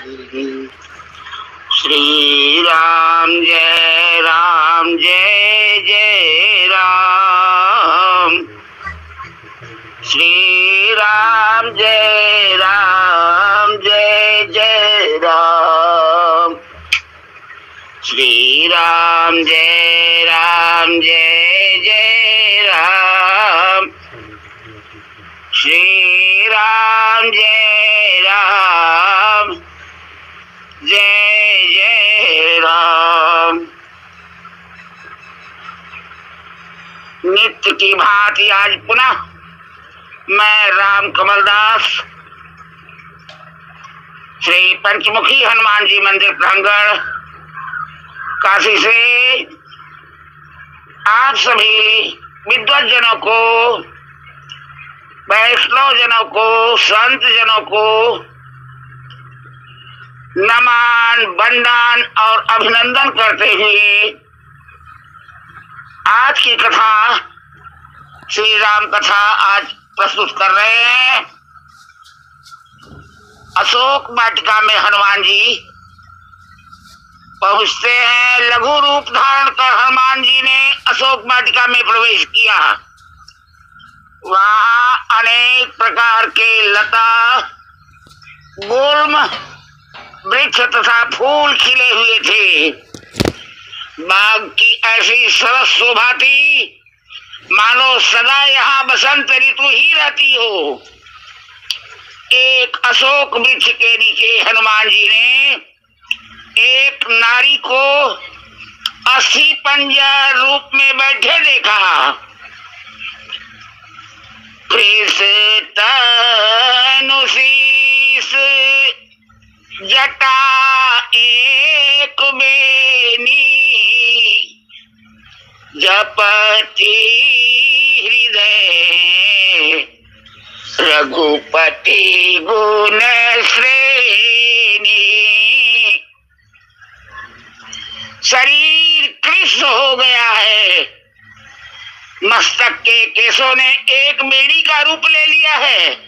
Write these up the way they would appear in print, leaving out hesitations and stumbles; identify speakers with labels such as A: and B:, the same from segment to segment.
A: श्री राम जय जय राम। श्री राम जय जय राम। श्री राम जय जय राम। श्री राम जय जय राम। नित्य की भांति आज पुनः मैं राम कमल दास श्री पंचमुखी हनुमान जी मंदिर प्रांगण काशी से आप सभी विद्वत जनों को, वैष्णव जनों को, संत जनों को नमन, वंदन और अभिनंदन करते हुए आज की कथा, श्री राम कथा आज प्रस्तुत कर रहे हैं। अशोक वाटिका में हनुमान जी पहुंचते हैं। लघु रूप धारण कर हनुमान जी ने अशोक वाटिका में प्रवेश किया। वहां अनेक प्रकार के लता, गुल्म, वृक्ष तथा फूल खिले हुए थे। बाग की ऐसी सरस शोभा थी मानो सदा यहाँ बसंत ऋतु ही रहती हो। एक अशोक वृक्ष के नीचे हनुमान जी ने एक नारी को अस्थि पंजर रूप में बैठे देखा। तनुशीस जटा एक बेनी, जपति हृदय रघुपति गुण श्रेणी। शरीर कृष्ण हो गया है। मस्तक के केशों ने एक बेड़ी का रूप ले लिया है।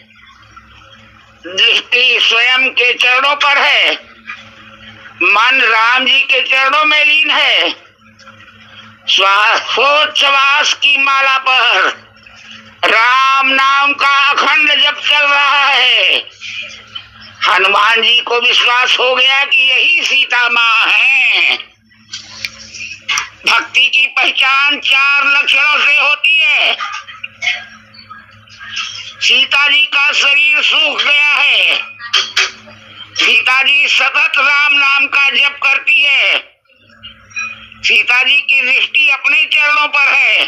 A: दृष्टि स्वयं के चरणों पर है। मन राम जी के चरणों में लीन है। श्वासोच्छ्वास की माला पर राम नाम का अखंड जप चल रहा है। हनुमान जी को विश्वास हो गया कि यही सीता माँ है। भक्ति की पहचान 4 लक्षणों से होती है। सीता जी का शरीर सूख गया है। सीता जी सतत राम नाम का जप करती है। सीता जी की दृष्टि अपने चरणों पर है।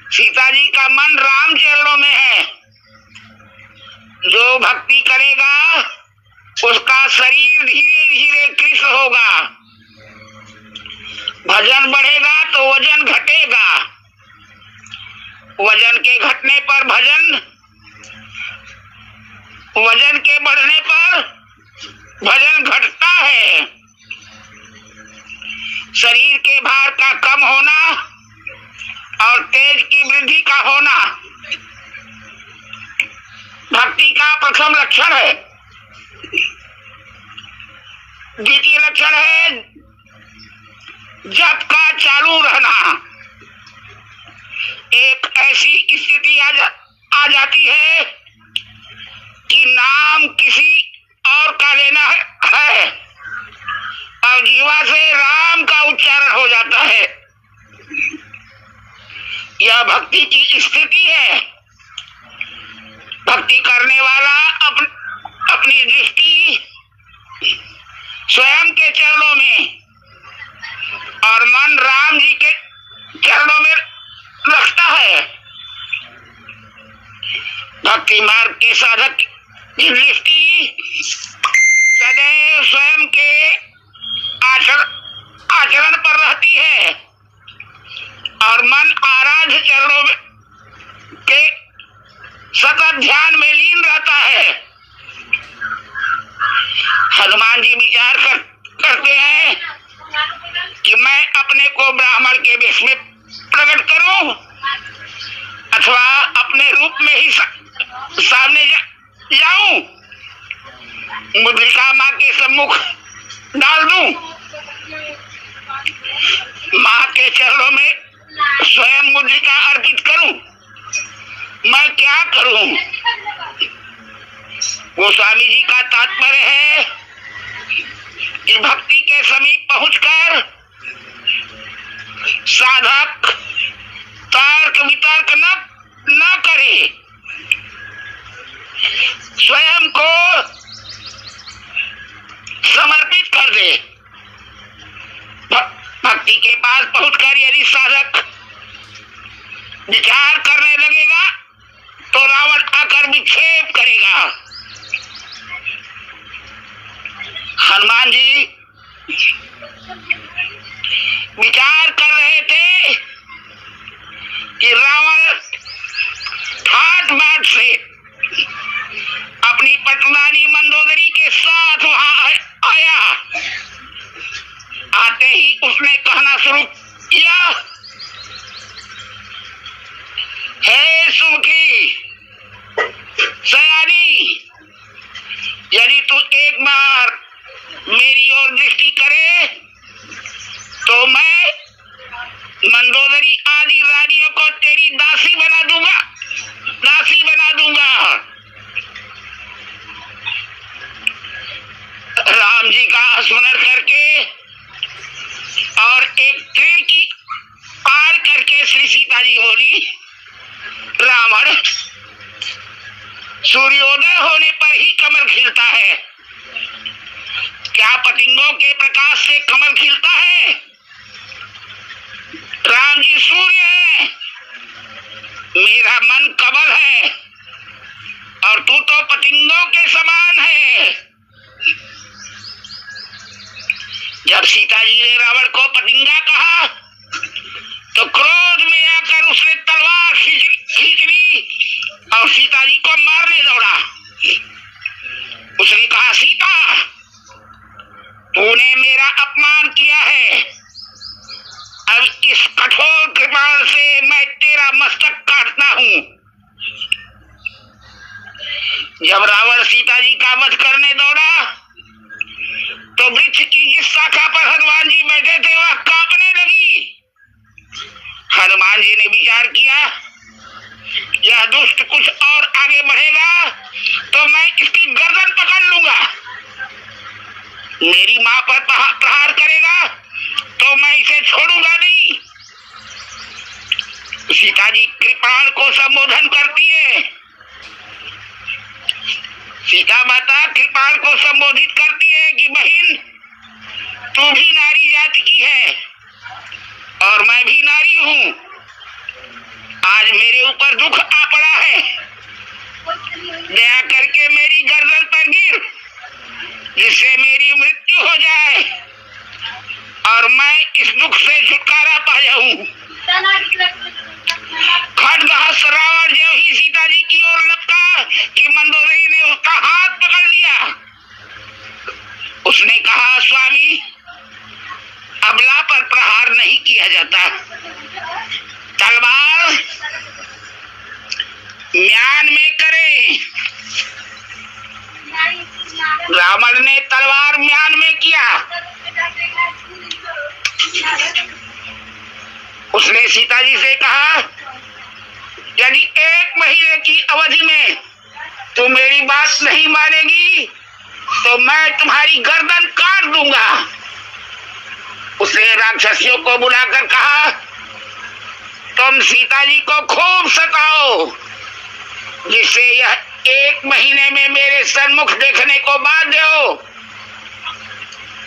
A: सीता जी का मन राम चरणों में है। जो भक्ति करेगा उसका शरीर धीरे धीरे कृष्ण होगा। भजन बढ़ेगा तो वजन घटेगा। वजन के घटने पर भजन, वजन के बढ़ने पर भजन घटता है। शरीर के भार का कम होना और तेज की वृद्धि का होना भक्ति का प्रथम लक्षण है। द्वितीय लक्षण है जप का चालू रहना। एक ऐसी स्थिति आ जाती है कि नाम किसी और का लेना है और जीवा से राम का उच्चारण हो जाता है। यह भक्ति की स्थिति है। भक्ति करने वाला अपनी दृष्टि स्वयं के चरणों में और मन राम जी के चरणों में रखता है। भक्ति मार्ग के साधक की दृष्टि सदैव स्वयं के आचरण पर रहती है और मन आराध्य चरणों के सतत ध्यान में लीन रहता है। हनुमान जी विचार करते हैं कि मैं अपने को ब्राह्मण के वेश में प्रकट करूं अथवा अपने रूप में ही सामने जाऊं। मुद्रिका माँ के सम्मुख डाल दूं, माँ के चरणों में स्वयं मुद्रिका अर्पित करूं, मैं क्या करूं? गोस्वामी जी का तात्पर्य है कि भक्ति के समीप पहुंचकर साधक तर्क वितर्क न करे, स्वयं को समर्पित कर दे। भक्ति के पास पहुंचकर यदि साधक विचार करने लगेगा तो रावण आकर विक्षेप करेगा। हनुमान जी विचार कर रहे थे कि रावण ठाट बाट से अपनी पटरानी मंदोदरी के साथ वहां आया। आते ही उसने कहना शुरू किया, हे सुमुखी सयानी, यदि तू एक बार मेरी ओर दृष्टि करे तो मैं मंदोदरी आदि रानियों को तेरी दासी बना दूंगा, दासी बना दूंगा। राम जी का स्मरण करके और एक तीर की पार करके श्री सीता जी बोली, रावण, सूर्योदय होने पर ही कमल खिलता है, क्या पतंगों के प्रकाश से कमल खिलता है? राम जी सूर्य है, मेरा मन कमल है और तू तो पतंगों के समान है। जब सीता जी ने रावण को पतंगा कहा तो क्रोध में आकर उसने तलवार खींच ली और सीता जी को मारने दौड़ा। उसने कहा, सीता, तूने मेरा अपमान किया है, अब इस कठोर कृपाण से मैं तेरा मस्तक काटता हूं। जब रावण सीता जी का वध करने दौड़ा तो वृक्ष की जिस शाखा पर हनुमान जी बैठे थे वह कांपने लगी। हनुमान जी ने विचार किया, यह दुष्ट कुछ और आगे बढ़ेगा तो मैं इसकी गर्दन पकड़ लूंगा, मेरी मां पर प्रहार करेगा तो मैं इसे छोड़ूंगा नहीं। सीता जी कृपाण को संबोधन करती है, सीता माता कृपाण को संबोधित करती है कि बहन, तू भी नारी जाति की है और मैं भी नारी हूं, आज मेरे ऊपर दुख आ पड़ा है, दया करके मेरी गर्दन पर गिर जिससे मेरी मृत्यु हो जाए और मैं इस दुख से छुटकारा पा जाऊं। खड्गहस्त रावण जो ही सीता जी की ओर लपका कि मंदोदरी ने उसका हाथ पकड़ लिया। उसने कहा, स्वामी, अबला पर प्रहार नहीं किया जाता, तलवार म्यान में करे। रावण ने तलवार म्यान में किया। उसने सीता जी से कहा, यदि 1 महीने की अवधि में तू मेरी बात नहीं मानेगी तो मैं तुम्हारी गर्दन काट दूंगा। उसने राक्षसियों को बुलाकर कहा, तुम सीता जी को खूब सताओ जिससे यह 1 महीने में मेरे सन्मुख देखने को बाध्य हो।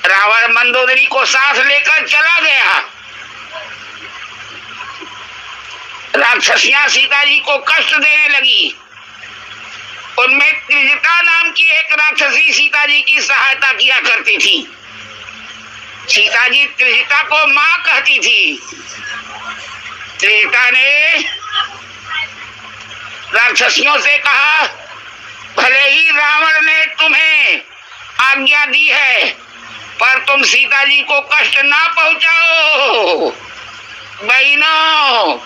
A: रावण मंदोदरी को साथ लेकर चला गया। राक्षसियां सीता जी को कष्ट देने लगी। उनमें त्रिजटा नाम की एक राक्षसी सीता जी की सहायता किया करती थी। सीता जी त्रिजटा को मां कहती थी। त्रिजटा ने राक्षसियों से कहा, भले ही रावण ने तुम्हें आज्ञा दी है पर तुम सीता जी को कष्ट ना पहुंचाओ। बहनों,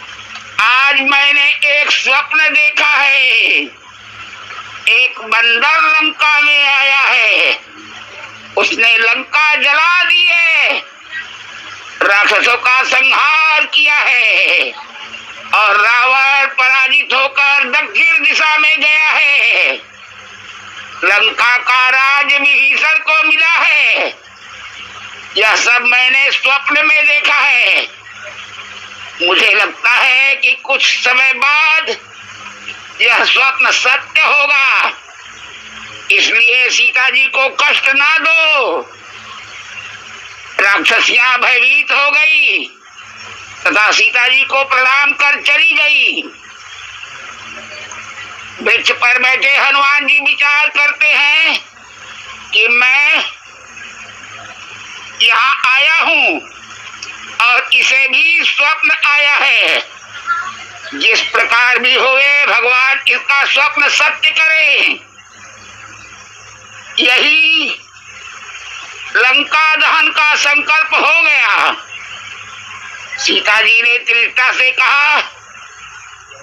A: आज मैंने एक स्वप्न देखा है। एक बंदर लंका में आया है, उसने लंका जला दी है, राक्षसों का संहार किया है और रावण पराजित होकर दक्षिण दिशा में गया है। लंका का राज विभीषण को मिला है। यह सब मैंने स्वप्न में देखा है। मुझे लगता है कि कुछ समय बाद यह स्वप्न सत्य होगा, इसलिए सीता जी को कष्ट ना दो। राक्षसियां भयभीत हो गई तथा सीता जी को प्रणाम कर चली गई। वृक्ष पर बैठे हनुमान जी विचार करते हैं कि मैं यहाँ आया हूँ और इसे भी स्वप्न आया है। जिस प्रकार भी होवे भगवान इसका स्वप्न सत्य करे। यही लंका दहन का संकल्प हो गया। सीता जी ने त्रिजटा से कहा,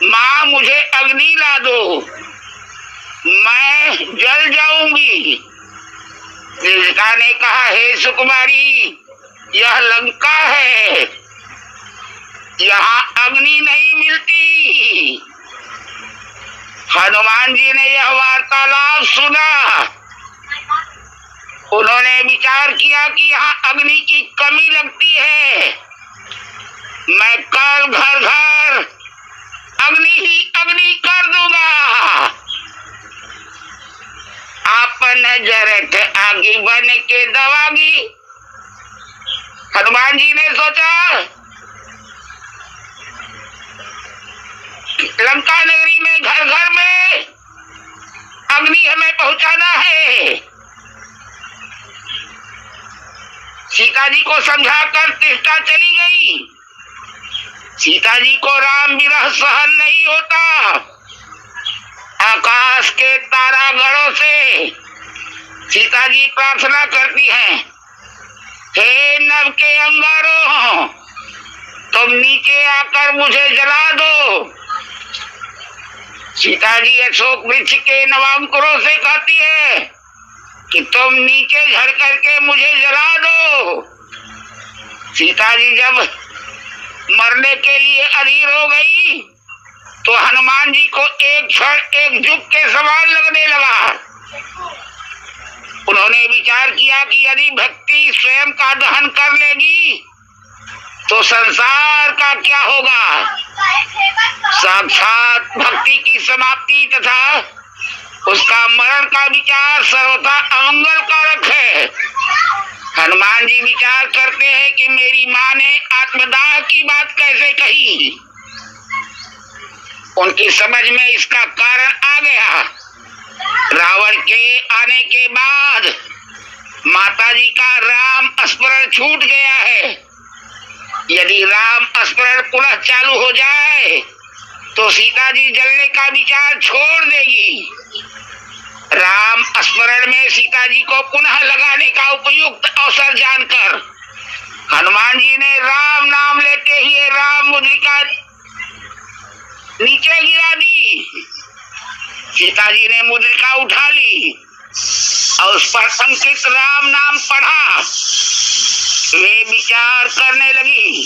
A: माँ मुझे अग्नि ला दो, मैं जल जाऊंगी। त्रिजटा ने कहा, हे सुकुमारी, यह लंका है, यहाँ अग्नि नहीं मिलती। हनुमान जी ने यह वार्तालाप सुना। उन्होंने विचार किया कि यहाँ अग्नि की कमी लगती है। मैं कल घर घर अग्नि ही अग्नि कर दूंगा। आपन जरठ आगी बन के दवागी। हनुमान जी ने सोचा लंका नगरी में घर घर में अग्नि हमें पहुंचाना है। सीता जी को समझाकर त्रिजटा चली गई। सीता जी को राम विरह सहन नहीं होता। आकाश के तारागणों से सीता जी प्रार्थना करती हैं, हे नभ के अंगारों, तुम नीचे आकर मुझे जला दो। सीता जी अशोक वृक्ष के नवांकुरों से कहती है कि तुम नीचे झड़ करके मुझे जला दो। सीता जी जब मरने के लिए अधीर हो गई तो हनुमान जी को एक क्षण एक जुग के समान लगने लगा। उन्होंने विचार किया कि यदि भक्ति स्वयं का दहन कर लेगी तो संसार का क्या होगा। साक्षात भक्ति की समाप्ति तथा उसका मरण का विचार सर्वथा अमंगल कारक है। हनुमान जी विचार करते हैं कि मेरी माँ ने आत्मदाह की बात कैसे कही। उनकी समझ में इसका कारण आ गया। रावण के आने के बाद माताजी का राम स्मरण छूट गया है। यदि राम स्मरण पुनः चालू हो जाए तो सीता जी जलने का विचार छोड़ देगी। राम स्मरण में सीता जी को पुनः लगाने का उपयुक्त अवसर जानकर हनुमान जी ने राम नाम लेते हुए राम मुद्रिका नीचे गिरा दी। सीता जी ने मुद्रिका उठा ली और उस पर अंकित राम नाम पढ़ा। वे विचार करने लगी,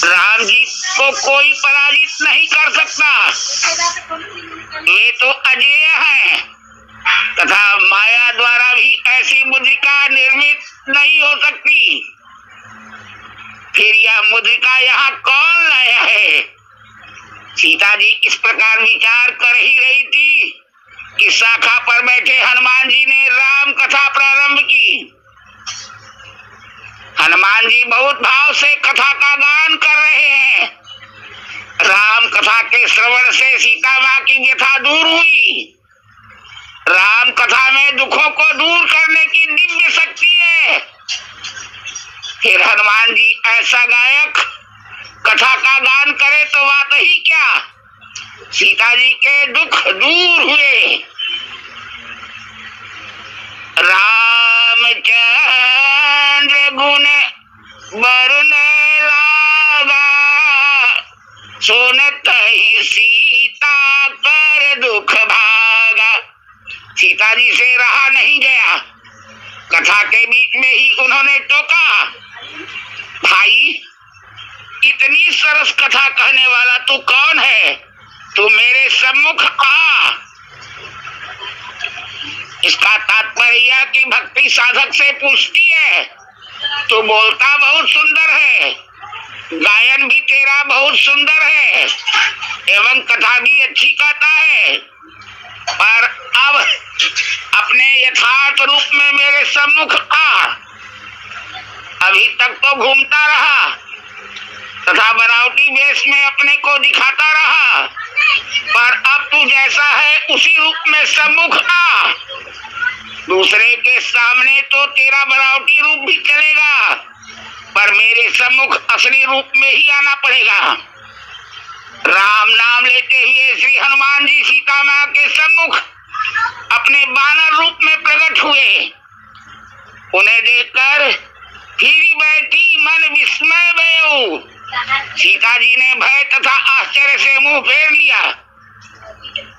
A: राम जी को कोई पराजित नहीं कर सकता। वे तो अजेय हैं तथा माया द्वारा भी ऐसी मुद्रिका निर्मित नहीं हो सकती। फिर यह मुद्रिका यहाँ कौन लाया है। सीता जी इस प्रकार विचार कर ही रही थी कि शाखा पर बैठे हनुमान जी ने राम कथा प्रारंभ की। हनुमान जी बहुत भाव से कथा का गान कर रहे हैं। राम कथा के श्रवण से सीता माँ की व्यथा दूर हुई। राम कथा में दुखों को दूर करने की दिव्य शक्ति है। फिर हनुमान जी ऐसा गायक कथा का गान करे तो बात ही क्या, सीता जी के दुख दूर हुए। रामचंद्र गुण बरने लागा, सुनत ही सीता कर दुख भा सीता जी से रहा नहीं गया। कथा के बीच में ही उन्होंने टोका, भाई इतनी सरस कथा कहने वाला तू कौन है? तू मेरे सम्मुख आ। इसका तात्पर्य यह कि भक्ति साधक से पूछती है, तू बोलता बहुत सुंदर है, गायन भी तेरा बहुत सुंदर है एवं कथा भी अच्छी कहता है, पर अब अपने यथार्थ रूप में मेरे सम्मुख आ। अभी तक तो घूमता रहा तथा बनावटी वेश में अपने को दिखाता रहा, पर अब तू जैसा है उसी रूप में सम्मुख आ। दूसरे के सामने तो तेरा बनावटी रूप भी चलेगा, पर मेरे सम्मुख असली रूप में ही आना पड़ेगा। राम नाम लेते हुए श्री हनुमान जी सीता माँ के सम्मुख अपने बानर रूप में प्रकट हुए। उन्हें देखकर फिर बैठी मन विस्मय भयउ। सीता जी ने भय तथा आश्चर्य से मुंह फेर लिया।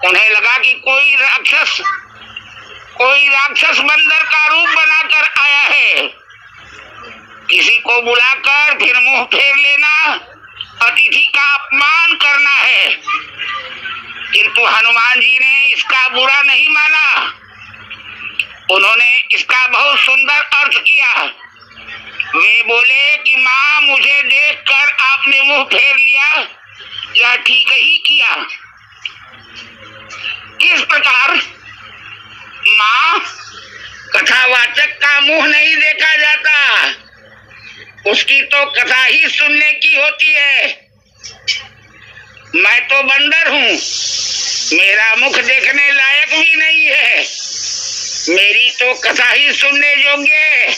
A: उन्हें लगा कि कोई राक्षस बंदर का रूप बनाकर आया है। किसी को बुलाकर फिर मुंह फेर लेना अतिथि का अपमान करना है, किंतु हनुमान जी ने इसका बुरा नहीं माना। उन्होंने इसका बहुत सुंदर अर्थ किया। वे बोले कि माँ, मुझे देखकर आपने मुंह फेर लिया, यह ठीक ही किया। किस प्रकार? माँ, कथावाचक का मुंह नहीं देखा जाता, उसकी तो कथा ही सुनने की होती है। मैं तो बंदर हूँ, मेरा मुख देखने लायक भी नहीं है, मेरी तो कथा ही सुनने योग्य है।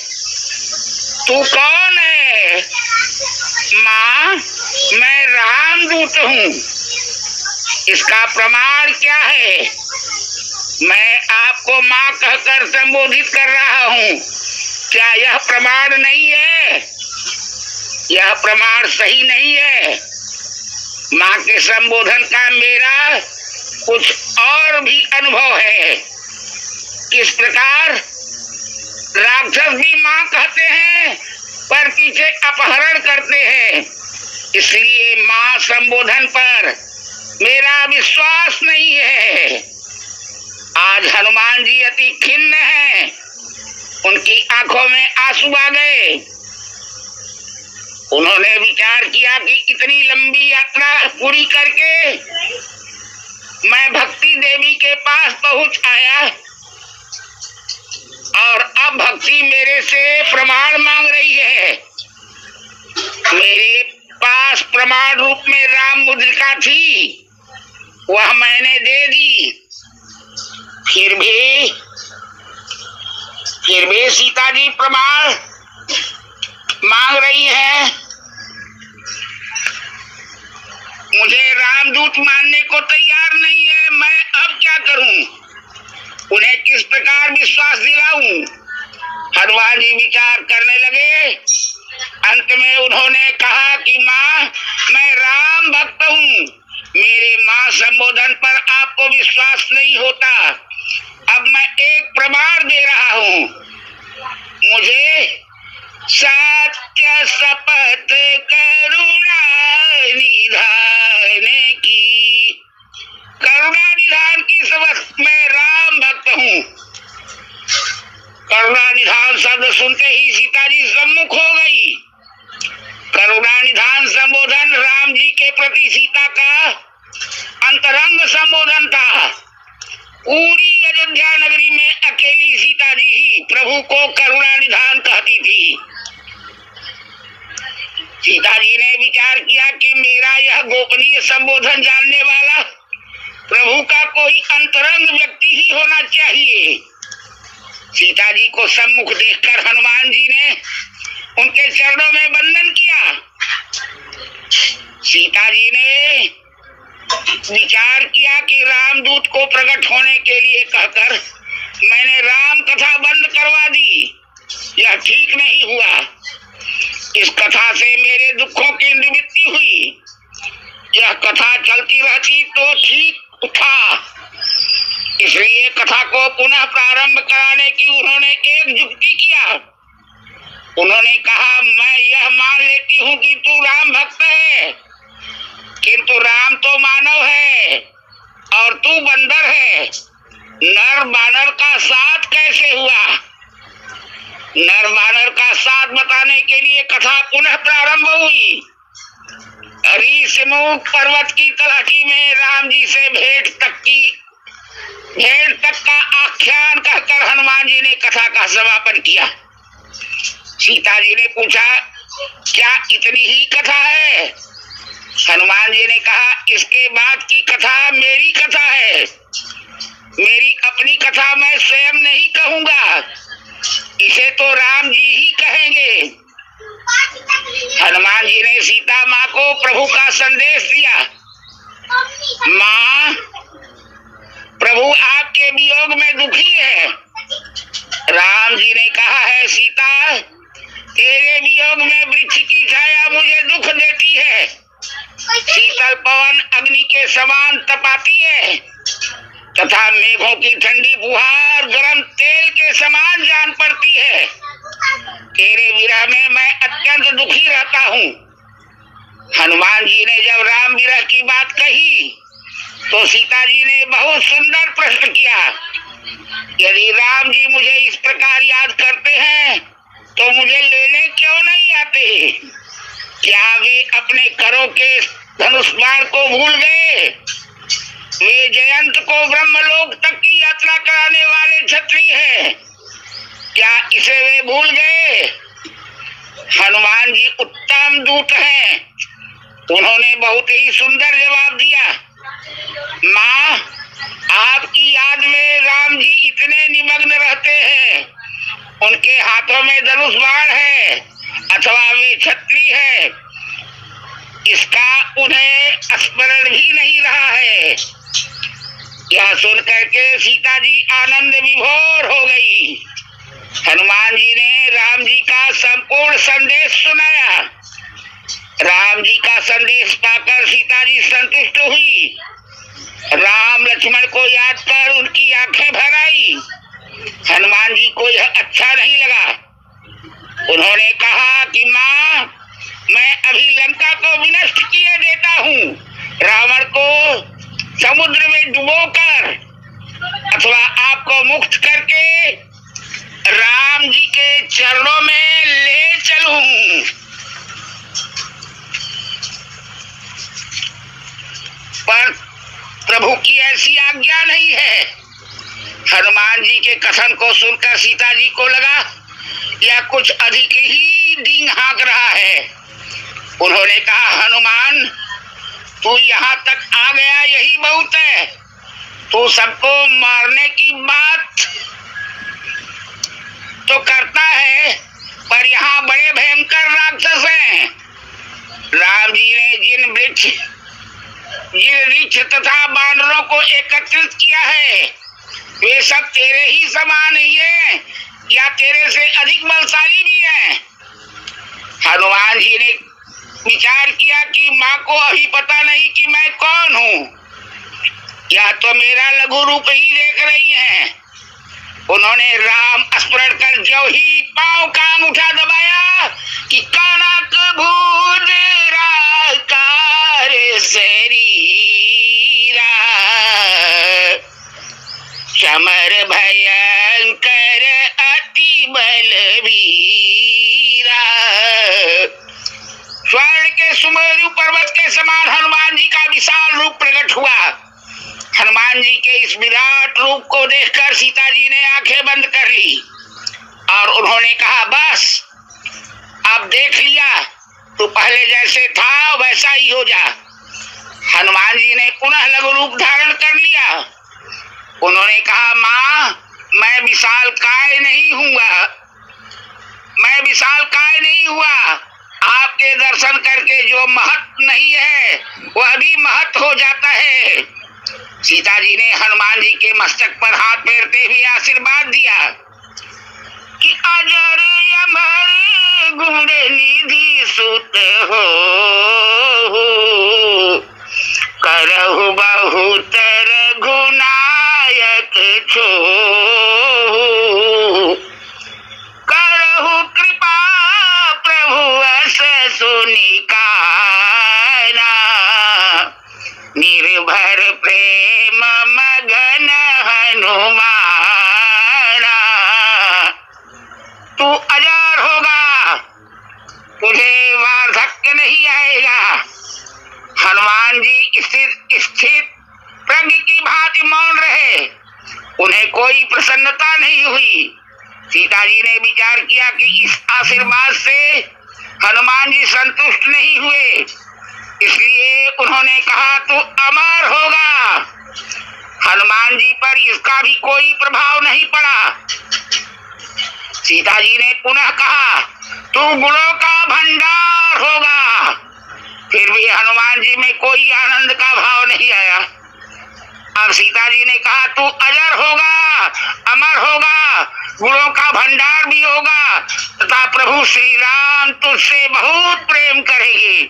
A: तू कौन है? माँ, मैं रामदूत हूँ। इसका प्रमाण क्या है? मैं आपको माँ कहकर संबोधित कर रहा हूँ, क्या यह प्रमाण नहीं है? यह प्रमाण सही नहीं है। माँ के संबोधन का मेरा कुछ और भी अनुभव है। किस प्रकार? राक्षस भी माँ कहते हैं पर पीछे अपहरण करते हैं, इसलिए माँ संबोधन पर मेरा विश्वास नहीं है। आज हनुमान जी अति खिन्न हैं, उनकी आंखों में आंसू आ गए। उन्होंने विचार किया कि इतनी लंबी यात्रा पूरी करके मैं भक्ति देवी के पास पहुंच आया और अब भक्ति मेरे से प्रमाण मांग रही है। मेरे पास प्रमाण रूप में राम मुद्रिका थी, वह मैंने दे दी। फिर भी सीता जी प्रमाण मांग रही है। मुझे रामदूत मानने को तैयार नहीं है, मैं अब क्या करूं? उन्हें किस प्रकार विश्वास दिलाऊं? हनुमान जी विचार करने लगे। अंत में उन्होंने कहा कि माँ, मैं राम भक्त हूँ, मेरे माँ संबोधन पर आपको विश्वास नहीं होता। अब मैं एक प्रमाण दे रहा हूँ। मुझे सत्य शपथ करुणा निधान की, करुणा निधान की शपथ मैं राम भक्त हूँ। करुणा निधान शब्द सुनते ही सीता जी सम्मुख हो गई। करुणा निधान संबोधन राम जी के प्रति सीता का अंतरंग संबोधन था। पूरी अयोध्या नगरी में अकेली सीता जी ही प्रभु को करुणा निधान कहती थी। सीता जी ने विचार किया कि मेरा यह गोपनीय संबोधन जानने वाला प्रभु का कोई अंतरंग व्यक्ति ही होना चाहिए। सीता जी को सम्मुख देखकर हनुमान जी ने उनके चरणों में वंदन किया। सीता जी ने विचार किया कि रामदूत को प्रकट होने के लिए कहकर मैंने राम कथा बंद करवा दी, यह ठीक नहीं हुआ। इस कथा से मेरे दुखों की निवृत्ति हुई। यह कथा चलती रहती तो ठीक था, इसलिए कथा को पुनः प्रारंभ कराने की उन्होंने एक युक्ति किया। उन्होंने कहा, मैं यह मान लेती हूँ कि तू राम भक्त है, किंतु राम तो मानव है और तू बंदर है। नर बानर का साथ कैसे हुआ? नर बानर का साथ बताने के लिए कथा पुनः प्रारंभ हुई। ऋषिमुख पर्वत की तलहटी में राम जी से भेंट तक का आख्यान कहकर हनुमान जी ने कथा का समापन किया। सीता जी ने पूछा, क्या इतनी ही कथा है? हनुमान जी ने कहा, इसके बाद की कथा मेरी कथा है। मेरी अपनी कथा मैं स्वयं नहीं कहूंगा, इसे तो राम जी ही कहेंगे। हनुमान जी ने सीता माँ को प्रभु का संदेश दिया। माँ, प्रभु आपके वियोग में दुखी है। राम जी ने कहा है, सीता, तेरे वियोग में वृक्ष की छाया मुझे दुख देती है, शीतल पवन अग्नि के समान तपाती है तथा मेघों की ठंडी फुहार गरम तेल के समान जान पड़ती है। तेरे विरह में मैं अत्यंत दुखी रहता हूँ। हनुमान जी ने जब राम विरह की बात कही तो सीता जी ने बहुत सुंदर प्रश्न किया, यदि राम जी मुझे इस प्रकार याद करते हैं तो मुझे लेने क्यों नहीं आते? क्या वे अपने करों के धनुष बाण को भूल गए? वे जयंत को ब्रह्मलोक तक की यात्रा कराने वाले क्षत्रिय हैं, क्या इसे वे भूल गए? हनुमान जी उत्तम दूत हैं। उन्होंने बहुत ही सुंदर जवाब दिया। माँ, आपकी याद में राम जी इतने निमग्न रहते हैं, उनके हाथों में धनुष बाण है अथवा वे क्षत्रिय है, इसका उन्हें स्मरण भी नहीं रहा है। यह सुन करके सीता जी आनंद विभोर हो गई। हनुमान जी ने राम जी का संपूर्ण संदेश सुनाया। राम जी का संदेश पाकर सीता जी संतुष्ट हुई। राम लक्ष्मण को याद कर उनकी आंखें भर आई। हनुमान जी को यह अच्छा नहीं लगा। उन्होंने कहा कि माँ, मैं अभी लंका को विनष्ट किए देता हूँ। रावण को समुद्र में डुबोकर अथवा आपको मुक्त करके राम जी के चरणों में ले चलूं। पर प्रभु की ऐसी आज्ञा नहीं है। हनुमान जी के कथन को सुनकर सीता जी को लगा यह कुछ अधिक ही डींग हाँक रहा है। उन्होंने कहा, हनुमान, तू यहाँ तक आ गया यही बहुत है। तू सबको मारने की बात तो करता है, पर यहाँ बड़े भयंकर राक्षस हैं। राम जी ने जिन वृक्ष तथा बानरों को एकत्रित किया है, वे सब तेरे ही समान ही है या तेरे से अधिक बलशाली भी हैं। हनुमान जी ने विचार किया कि माँ को अभी पता नहीं कि मैं कौन हूँ, या तो मेरा लघु रूप ही देख रही हैं। उन्होंने राम स्मरण कर जो ही पांव का अंगूठा दबाया कि कनक भूज राकार शरीरा, समर भयंकर अति बलवीरा। स्वर्ण के सुमेरु पर्वत के समान हनुमान जी का विशाल रूप प्रकट हुआ। हनुमान जी के इस विराट रूप को देखकर सीता जी ने आंखें बंद कर ली और उन्होंने कहा, बस अब देख लिया, तू पहले जैसे था वैसा ही हो जा। हनुमान जी ने पुनः लघु रूप धारण कर लिया। उन्होंने कहा, माँ, मैं विशाल काय नहीं हुआ। आपके दर्शन करके जो महत नहीं है वह भी महत हो जाता है। सीता जी ने हनुमान जी के मस्तक पर हाथ फेरते हुए आशीर्वाद दिया कि अजर अमर गुण निधि सुत हो, करहु बहुत रघुनायक छो करहु कृपा प्रभु अस सुनि काना निर्भर प्रेम मगन हनुमाना। तू अजर होगा, तुझे वार्धक्य नहीं आएगा। हनुमान जी स्थित प्रज्ञ की भांति मौन रहे, उन्हें कोई प्रसन्नता नहीं हुई। सीता जी ने विचार किया कि इस आशीर्वाद से हनुमान जी संतुष्ट नहीं हुए, इसलिए उन्होंने कहा तू अमर होगा। हनुमान जी पर इसका भी कोई प्रभाव नहीं पड़ा। सीता जी ने पुनः कहा तू गुणों का भंडार होगा। फिर भी हनुमान जी में कोई आनंद का भाव नहीं आया। अब सीता जी ने कहा तू अजर होगा, अमर होगा, गुणों का भंडार भी होगा तथा प्रभु श्री राम तुझसे बहुत प्रेम करेंगे।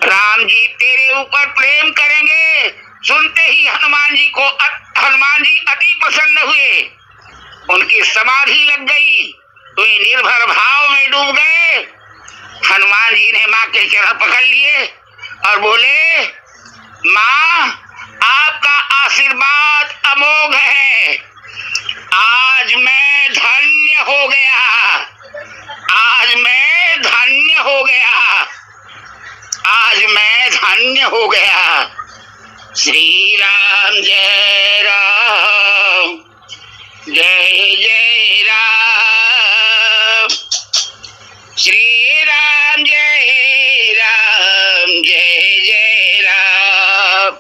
A: राम जी तेरे ऊपर प्रेम करेंगे। सुनते ही हनुमान जी अति प्रसन्न हुए, उनकी समाधि लग गई, वे निर्भर भाव में डूब गए। हनुमान जी ने माँ के चरण पकड़ लिए और बोले माँ आपका आशीर्वाद अमोघ है। आज मैं धन्य हो गया, आज मैं धन्य हो गया, आज मैं धन्य हो गया। श्री राम जय राम, जय जय राम। श्री राम जय राम, जय जय राम।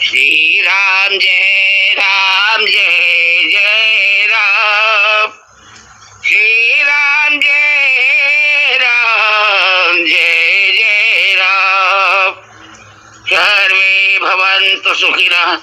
A: श्री राम जय राम, जय जय राम। श्री राम जय राम, जय जय राम। सर्वे भवन्तु सुखिनः।